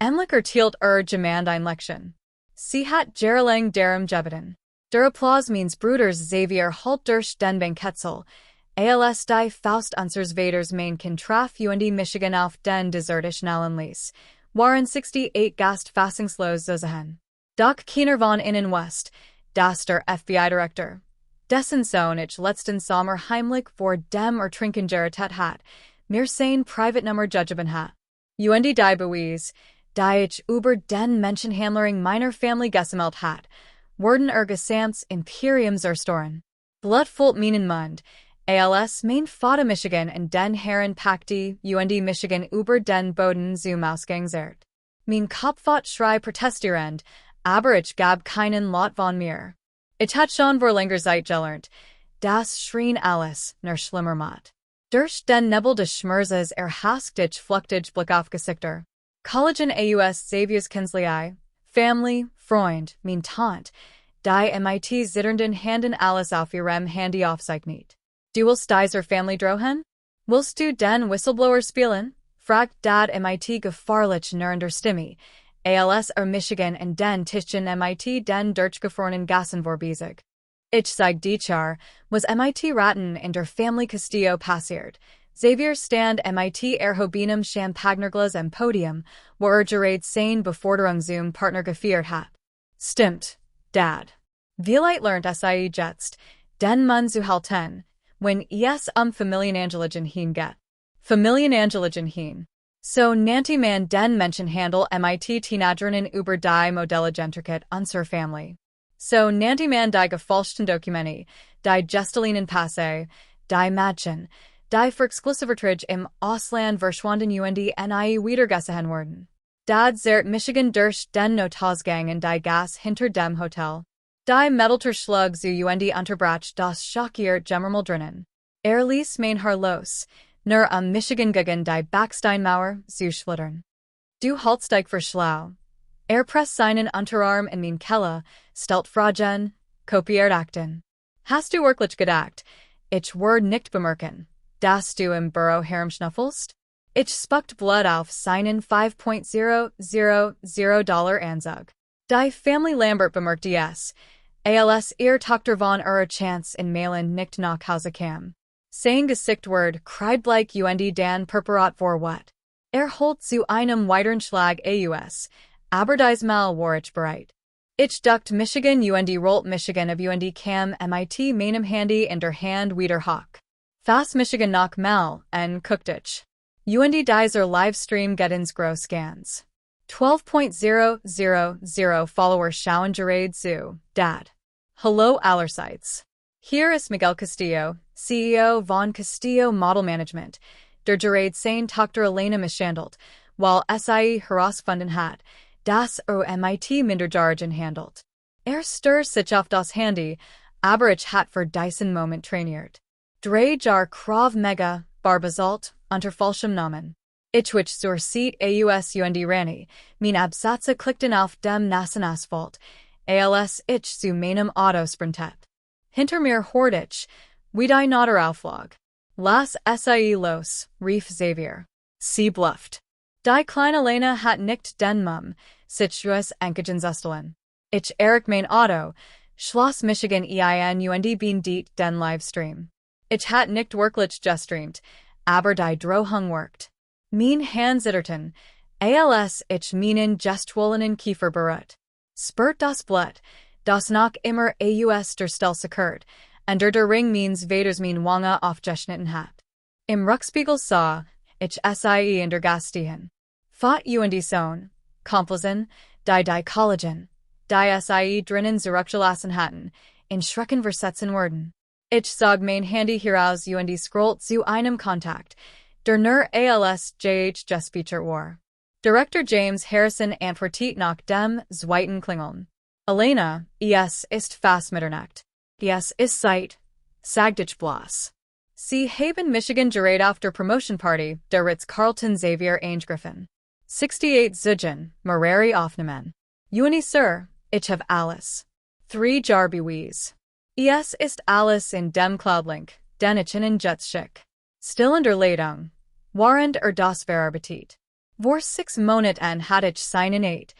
Ähnlich erteilt Gemand Einlection. Sie hat jahrelang darum gebeten. Der Applaus means Bruders Xavier halt durch den Banketzel. Als die Faust unsers Vaters main Traf und Michigan auf den desertischen Allenlease. Waren 68 Gast fassungslos zusammen. Doch keiner von innen West, das der FBI-Director. Dessen Sohn ich letzten Sommer heimlich vor dem Ertrinken gerettet hat, mir sein Privatnummer gegeben hat. Und die Beweis, die ich über den Menschenhandlering meiner Family gesammelt hat, wurden gesamts Imperium zerstoren. Blutfult meinen Mund, als mein Vater Michigan und den Herren Pakti und Michigan über den Boden zum Ausgang zerrt. Mein Kopf hat schrei protestierend, aber ich gab keinen Lot von mir. Ich hat schon vor langer Zeit gelernt, das Schrien alles nur schlimmer macht. Durch den Nebel des Schmerzes hast ich flüchtig Blick auf Gesichter. Kollegen aus Xavier's Kanzlei, Family, Freund, mein Tante, die MIT zitternden Handen alles auf ihrem Handy aufzeichnet. Du willst dieser Family drohen? Willst du den Whistleblower spielen? Fragt dat MIT gefahrlich nur der Stimme, als Michigan und den Tischchen MIT den durchgefrorenen Gassen vorbeisig. Ich sag dir, was MIT raten in der Family Castillo passiert. Xavier stand MIT erhobenem Champagnerglas am Podium, wo gerade seine Beförderung zum Partner gefeiert hat. Stimmt, Dad. Vielleicht lernt SIE jetzt, den Mann zu halten, wenn es Familienangelegenheiten hingeht. Familienangelegenheiten hin. So nanti man den Menschenhandel MIT Teenagerinnen über die Modelle gentriket unser Family. So nanti man die gefälschten Dokumente, die Gestalinen Passe, die Mädchen, die für Exklusivverträge im Ausland verschwunden und nie wiedergesehen wurden. Dad zerrt Michigan durch den Notausgang in die Gas hinter dem Hotel. Die Mittelter Schlug zu und unterbrach das schockierte Gemmermal drinnen. Ließ mein Haar los, nur Michigan gegen die Backsteinmauer zu schlittern. Du haltst dich für schlau. Presst seinen Unterarm in mein Kelle, stellt Fragen, kopiert Akten. Hast du wirklich gedacht, ich würde nicht bemerken, dass du im Büro herumschnuffelst? Ich spuckt Blut auf seinen $5.000 Anzug. Die Family Lambert bemerkt es, als ihr Tochter von Chance in Mailen nicht nach Hause kam. Sein Gesicht word kreidbleich und dan purpurat vor what. Holt zu einem weiteren Schlag aus, aber diesmal war ich bereit. Ich duckt Michigan und rollt Michigan of und kam MIT meinem Handy in der Hand wieder hoch. Fast Michigan nach mal, und guckt ich. Und dieser Livestream get ins groß scans. 12.000 Follower schauen gerade zu, Dad. Hello allerseits. Hier ist Miguel Castillo, CEO von Castillo Model Management, der gerade sein Tochter Elena misshandelt, while SIE herausgefunden hat, dass MIT Minderjährigen handelt. Stört sich auf das Handy, aber ich hat für diesen Moment trainiert. 3 Jahr Krav Mega, Barbasalt, unter falschem Namen. Ich wich zur Seat aus und Rani, mein Absatze klickten auf dem nassen Asphalt, als ich zu meinem Auto sprintet. Hinter mir hort ich, wie die Nader auflog. Las SIE los, rief Xavier. Sie blufft. Die kleine Lena hat nicht den Mumm, sich Enkagens Estelen. Ich mein Auto, Schloss Michigan und bin diet den Livestream. Ich hat nicht wirklich gestreamt, aber die Drohung worked. Mein Hand zitterten, als ich meinen gestohlenen Kiefer berührt. Spurt das Blut, das noch immer aus der Stelze occurred, und der Ring means Vaters mein Wange aufgeschnitten hat. Im Rückspiegel sah ich SIE in der Gastigen. Fat und Sohn, Komplizen, die Kollegen, die SIE drinnen zurückgelassen hatten, in Schrecken versetzen wurden. Ich sag mein Handy heraus und scrollt zu einem Kontakt, der nur als gespeichert war. Director James Harrison antwortet nach dem zweiten Klingeln. Elena, es ist fast Mitternacht. Es ist Zeit, sagt ich bloß. Sie haben Michigan gerade auf der Promotion Party, der Ritz-Carlton Xavier Griffin. 68 Zügen, Marari aufnehmen. Uni Sir, ich have alles. 3 Jarbiwis. Es ist alles in dem Cloudlink, den ich in Jets schick. Still in der Leitung. Warend das Verarbetet. Vor 6 Monat und hat ich seinen 8.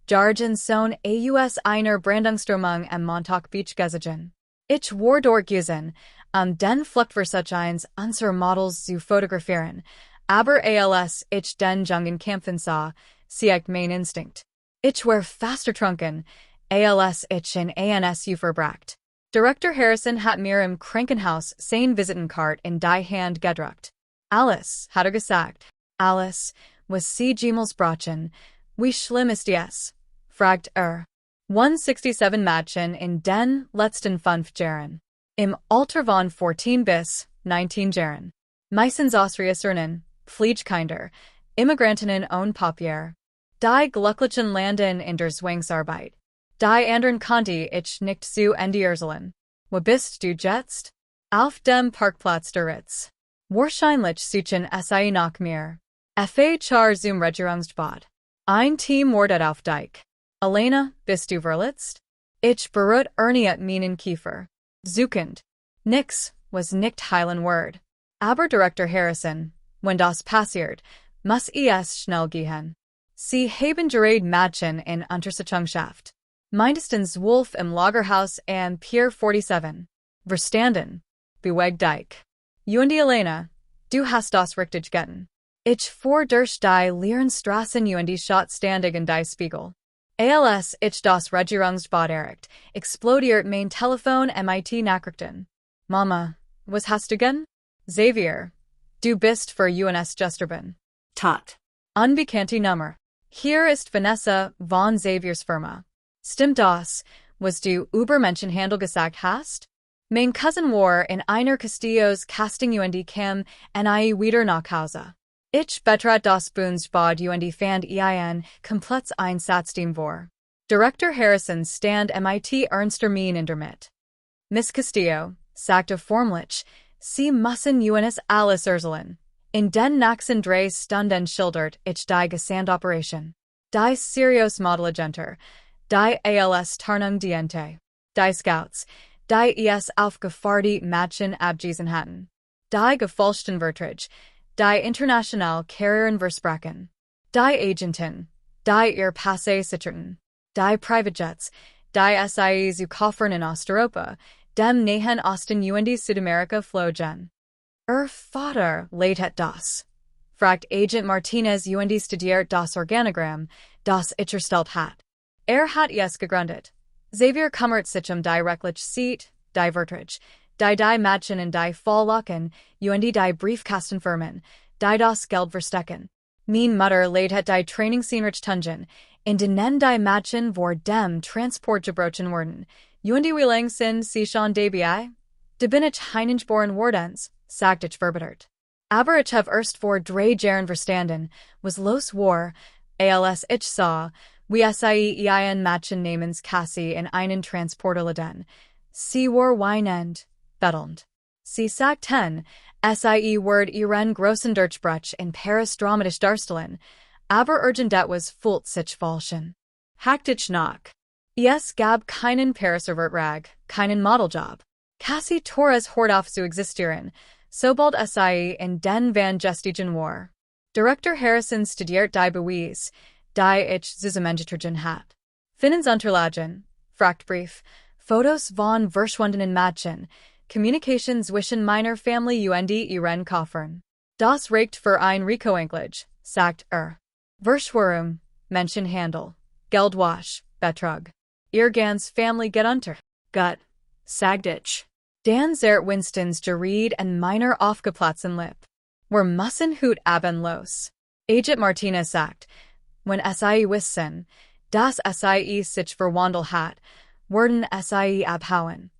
Jargen Sohn aus einer Brandungsströmung am Montag Beach gesehen. Ich war dort gewesen, den Fluchtversuchs unserer Models zu fotografieren, aber als ich den Jungen kämpfen sah, sie ich mein Instinkt. Ich war fast ertrunken, als ich in ANSU verbracht. Director Harrison hat mir im Krankenhaus sein Visitenkarte in die Hand gedruckt. Alice, hat gesagt. Alice, was sie jemals brachen, wie schlimm ist es? Fragt 167 Mädchen in den letzten 5 Jahren. Im Alter von 14 bis 19 Jahren. Meistens Ausreißerinnen, Pflegekinder, Immigrantinnen ohne Papier. Die glücklichen landen in der Zwangsarbeit. Die anderen konnte ich nicht zu Ende. Wo bist du jetzt? Auf dem Parkplatz der Ritz. Wahrscheinlich suchen sie nach mir. Char zum Regierungsbad. Ein Team wartet auf dich. Elena, bist du verletzt? Ich beruht erniet meinen Kiefer. Suchend. Nix, was nicht heilen Word. Aber Director Harrison, wenn das passiert, muss es schnell gehen. Sie haben gerade Mädchen in Untersuchungshaft. Mindestens Wolf im Lagerhaus am Pier 47. Verstanden. Beweg dich. Und Elena, du hast das richtig getan. Ich fuhr durch die leeren Straßen und schaut ständig in die Spiegel. Als ich das Regierungsbad erreicht, explodiert mein Telefon mit Nachrichten. Mama, was hast du gen? Xavier, du bist für UNS Gesterben. Tot. Unbekannte Nummer. Hier ist Vanessa von Xaviers Firma. Stimmt das, was du über Menschenhandel gesagt hast? Mein Cousin war in einer Castillos Casting und kam wieder nach Hause. Ich betrat das Bundesbad und fand ihn komplett einsatzteam vor. Director Harrison stand mit ernster Mien damit. Miss Castillo, sagte formlich, Sie müssen uns alles erzählen. In den nächsten 3 Stunden schildert ich die Gesamtoperation. Die serios Modelagenter, die als Tarnung diente, die Scouts, die es aufgefahrte Mädchen abgewiesen die gefälschten Verträge, die international Carrieren versprachen, die Agenten, die ihr Passe sicherten, die Privatjets, die SIE zu kaufen in Osteuropa, dem Nahen Osten und Südamerika flogen. Vater leitet das? Fragt Agent Martinez und studiert das Organogramm, das ich erstellt hat. Hat es gegründet. Xavier kümmert sich die rechtliche Seat, die Verträge, die Mädchen in die Falllocken und die Briefkastenfirmen, die das Geld verstecken. Mein Mutter leitet die Trainingseinrichtungen, in denen die Mädchen vor dem Transport gebrochen wurden, und wie lang sind sie schon dabei? Da bin ich heimgeboren wordens, sagt ich verbittert. Aber ich habe erst vor 3 Jahren verstanden, was los war, als ich sah, wie sie ein Mädchen namens Cassie in einen Transporter laden. Sie war weinend, bettelnd. Sie sagten, sie werde ihren großen Durchbruch in Paris dramatisch darstellen, aber irgendet was fühlt sich falschen. Hacked ich nach. Es gab keinen Paris-Vertrag, keinen Modeljob. Cassie Torres hört auf zu existieren, sobald sie in den Van gestiegen war. Director Harrison studiert die Beweis, die ich zusammengetragen hat. Finnensunterlagen, Frachtbrief, Fotos von verschwundenen Mädchen, Communication zwischen meiner Familie und ihren Koffern. Das reicht für ein Rico-Englisch, sagt Verschwörung, Menschenhandel, Geldwasch, Betrug. Ihr ganz Family geht unter. Gut, sagt ich. Dan zert Winstons gereed und meiner aufgeplatzten Lip. Wir müssen Hut haben los. Agent Martinez sagt, wenn sie wissen, dass sie sich verwandelt hat, werden sie abhauen.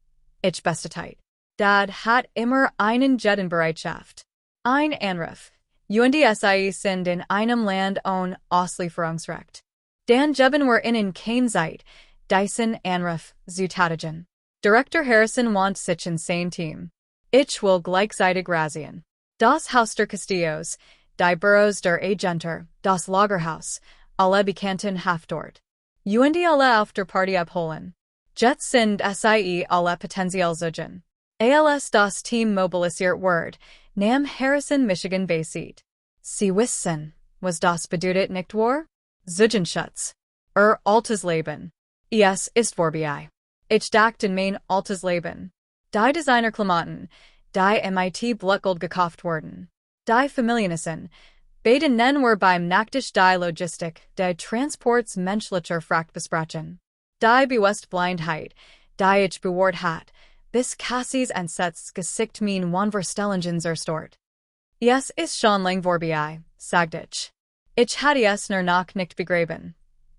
Ich bestetait. Dad hat immer einen Jet in Bereitschaft. Ein Anruf. Und sie sind in einem Land ohne Auslieferungsrecht. Dan geben wir ihnen keine Zeit, diesen Anruf zu tätigen. Director Harrison want sich in sein Team. Ich will gleichzeitig rasieren. Das Haus der Castillos, die Büros der Agenter, das Lagerhaus, alle bekannten Haftort. Und alle auf der Party abholen. Jetzt sind sie alle potenziell suchen. Als das Team mobilisiert wird, nam Harrison Michigan Bay Seat. Sie wissen, Was das bedeutet nicht war? Zugenschutz. Altes Leben. Ist vorbei. Ich dachte mein altes Leben. Die Designerklamotten, die MIT Blutgold gekauft wurden. Die Familienissen. Beide nennen wir beim Nachtisch die Logistik, die Transports menschlicher Fracht besprachen. Die bewusst Blindheit, die ich bewahrt hat, bis Cassis und Sets Gesicht mein Wanverstellungen zerstört. Ist schon lang vorbei, sagt ich. Ich hatte es nur noch nicht begraben.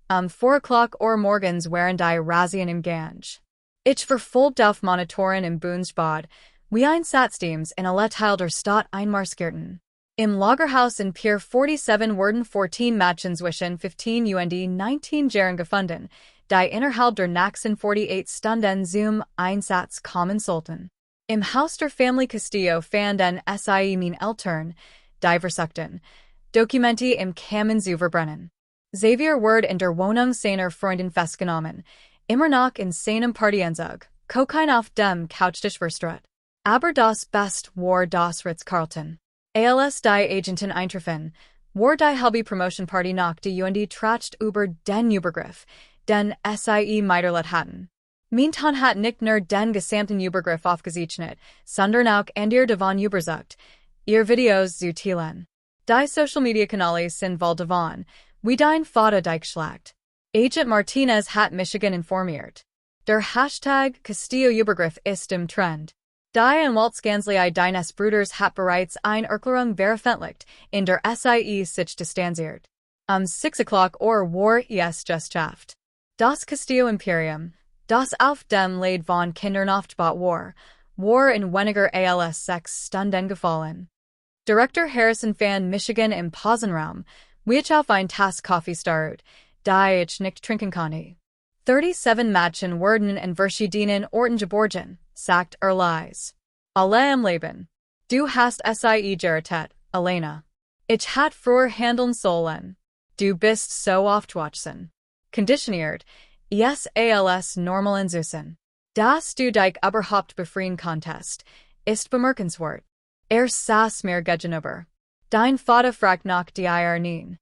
4 O'clock morgens waren die Razzien im Gange. Ich verfolgt auf Monitoren im Bundesbad, wie ein Satsteams in alle Teil der Stadt einmarschierten. Im Lagerhaus in Pier 47 wurden 14 Mädchen zwischen 15 und 19 Jahren gefunden, die innerhalb der nächsten 48 Stunden zum Einsatz kommen sollten. Im Haus der Family Castillo fanden sie mein Eltern, die versuchten, Dokumente im Kamin zu verbrennen. Xavier wurde in der Wohnung seiner Freundin festgenommen, immer noch in seinem Partienzug, Kokain auf dem Couchtisch verstreut. Aber das Best war das Ritz-Carlton. Als die Agenten eintreffen, war die halbe Promotion Party noch die und tracht über den Übergriff, den sie meiderlet hatten. Minton hat nicht nur den gesamten Übergriff aufgezeichnet, sondern auch ihr davon überzeugt, ihr Videos zu teilen. Die Social Media Kanäle sind voll davon, wie dein Vater dich schlagt. Agent Martinez hat Michigan informiert. Der Hashtag Castillo Übergriff ist im Trend. Die Anwaltskanzlei deines Bruders hat bereits eine Erklärung veröffentlicht, in der sie sich distanziert. 6 O'clock war es just schafft. Das Castillo Imperium, das auf dem Leid von Kindern aufgebaut war in weniger als 6 Stunden gefallen. Director Harrison fand Michigan im Pausenraum, wie ich auf ein Tass Kaffee starrt, die ich nicht trinken konnte. 37 Mädchen wurden in verschiedenen Orten geborgen, sagt Leis. Alle im Leben. Du hast sie gerettet, Elena. Ich hat früher handeln sollen. Du bist so aufgewachsen. Konditioniert, als normal in Süßen. Dass du dich überhaupt befreien konntest, ist bemerkenswert. Saß mir gegenüber. Dein Vater fragt nach dir nie.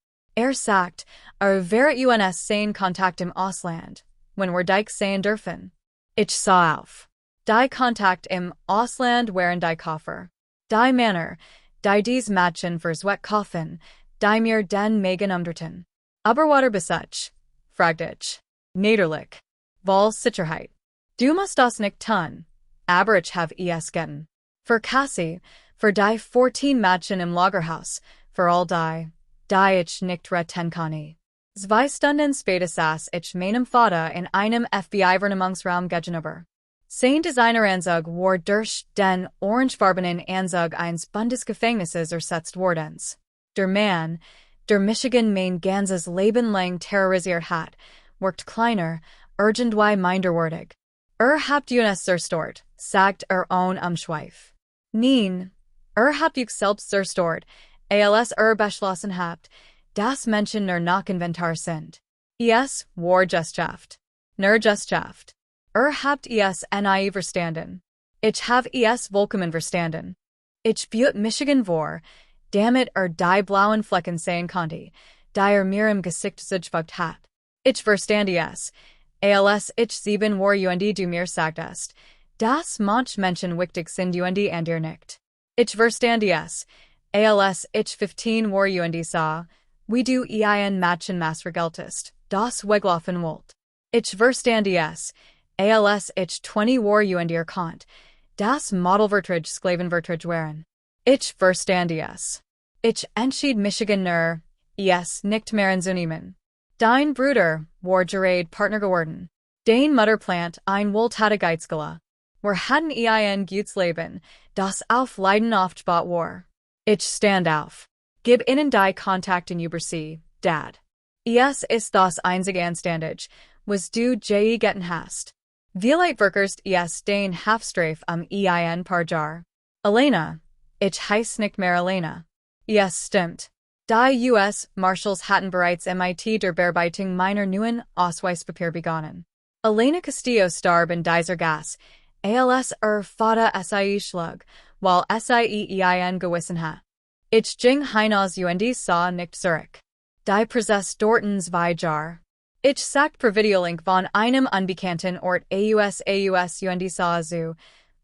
Sagt, wäret uns sein Kontakt im Ausland, wenn wir dich sehen dürfen. Ich sah auf. Die Kontakt im Ausland waren die Koffer. Die Männer, die dies Mädchen verswet kaufen, die mir den Megen umdrehten. Aber water besitch? Fragt ich. Niederlich. Vol Sicherheit. Du musst das nicht tun. Aber ich have es getten. Für Cassie, für die 14 Mädchen im Lagerhaus, für all die ich nicht retten konnte. 2 Stunden später saß ich meinem Vater in einem FBI-Vernehmungsraum gegenüber. Sein Designeranzug war durch den orangefarbenen Anzug eines Bundesgefängnisses ersetzt wordens. Der Mann, der Michigan mein ganzes Leben lang terrorisiert hat, wirkt kleiner, irgendwie minderwertig. Habt uns zerstört, sagt ohne Umschweif. Nein, habt euch selbst zerstört, als beschlossen habt, dass Menschen nur noch Inventar sind. War just schafft. Nur just schafft. Habt nie verstanden. Ich have vollkommen verstanden. Ich büt Michigan vor, damit die blauen Flecken sehen konnte, die mir im Gesicht zugefügt hat. Ich verstand als ich 7 war und du mir sagtest, dass manch Menschen wichtig sind und dir nicht. Ich verstand als ich 15 war und sah, wie du Mädchen maßregeltest, das weglaufen wollt. Ich verstand als ich 20 war und konnt, das Modelvertrag Sklavenvertrag waren. Ich verstand es. Ich entschied Michigan nur, nicht mehr anzunehmen. Dein Bruder war gerade Partner geworden. Dein Mutterplant ein wohltätige Geizgala. Wir hatten gutes Leben, das auf Leiden aufgebaut war. Ich stand auf. Gib ihnen die Kontakten über sie, Dad. Ist das einzige Anstandig, was du je getten hast. Vielleicht wirkerst den Halfstrafe paar Jahr. Elena. Ich heiß nicht mehr Elena. Stimmt. Die US Marshals hatten bereits MIT der Bearbeitung meiner neuen Ausweispapier begonnen. Elena Castillo starb in dieser Gas, als Vater sie schlug, while sie gewissen hat. Ich ging hinaus und sah nicht zurück. Die Präses Dortens wie Jar. Ich sagt Providiolink von einem unbekannten Ort aus und sah zu,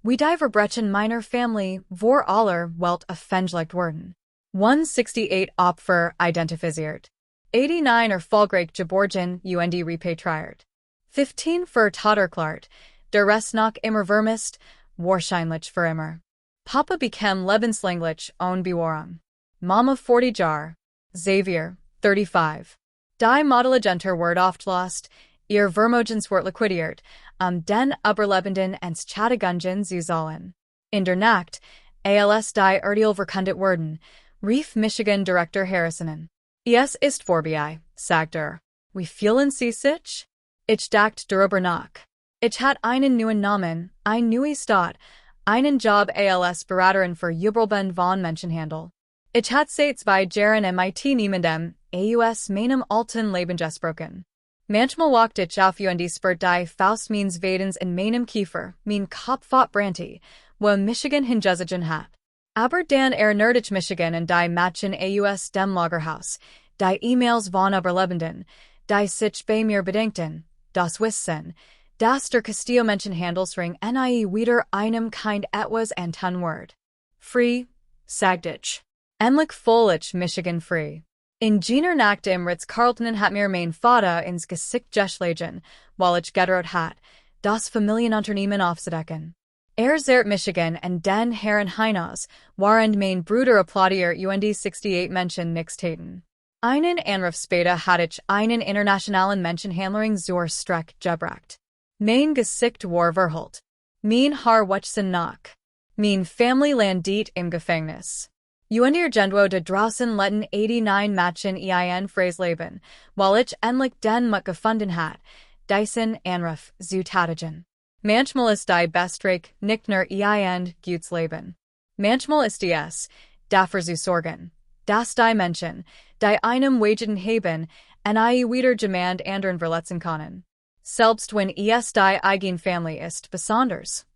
wie die Verbrechen meiner Family vor aller Welt offengelegt wurden. 168 Opfer identifiziert. 89 Erfolgreich geborgen und repatriiert. 15 Vertotterklart, der Rest noch immer vermisst, wahrscheinlich für immer. Papa became lebenslänglich unbewahren. Mama 40 Jar. Xavier, 35. Die Modeligenter word oft lost, ihr Vermogens wort liquidiert, den Überlebenden ans Chattegungen zu sollen. In der Nacht, als die Urteil verkündet wurden, rief Michigan Director Harrisonen. Es ist vorbei, sagt. Wie fühlen Sie sich? Ich dachte darüber nach. Ich hat einen neuen Namen, ein neue Stadt, einen Job als Beraterin für Übelben von Menschenhandel. Ich hat seit 2 Jahren mit niemandem, aus meinem alten Leben gesprochen. Manchmal wacht ich auf und spürt die Faust meines Wadens in meinem Kiefer, mein Kopf fort Branty, wo Michigan hingezogen hat. Aber dann erinnert Michigan und die Matchen aus dem Lagerhaus, die E-Mails von Überlebenden, die sich bei mir bedenkten, das Wissen, dass der Castillo Menschenhandelsring nie wieder einem kind etwas antan word. Free, sagt ich. Endlich voll ich Michigan free. In jener Nacht im Ritz-Carlton hat mir mein Vater ins Gesicht geschlagen, weil ich gedroht hat, das Familienunternehmen aufzudecken. Zehrt Michigan und den Herren hinaus, waren mein Bruder applaudiert und 68 Menschen nichts täten. Einen Anruf später hatte ich einen internationalen Menschenhandlering zur Strecke gebracht. Mein Gesicht war verhüllt. Mein Haar wuchsen nach. Mein Family landet im Gefängnis. Und irgendwo da draußen letten 89 Menschen ein freies Leben, weil ich endlich den Mut gefunden hat, diesen Anruf zu tätigen. Manchmal ist die Bestreich nicht nur ein gutes Leben. Manchmal ist es, dafür zu sorgen, dass die Menschen, die einem Wegen haben, wieder jemand anderen verletzen können. Selbst wenn es die eigene Family ist, besonders.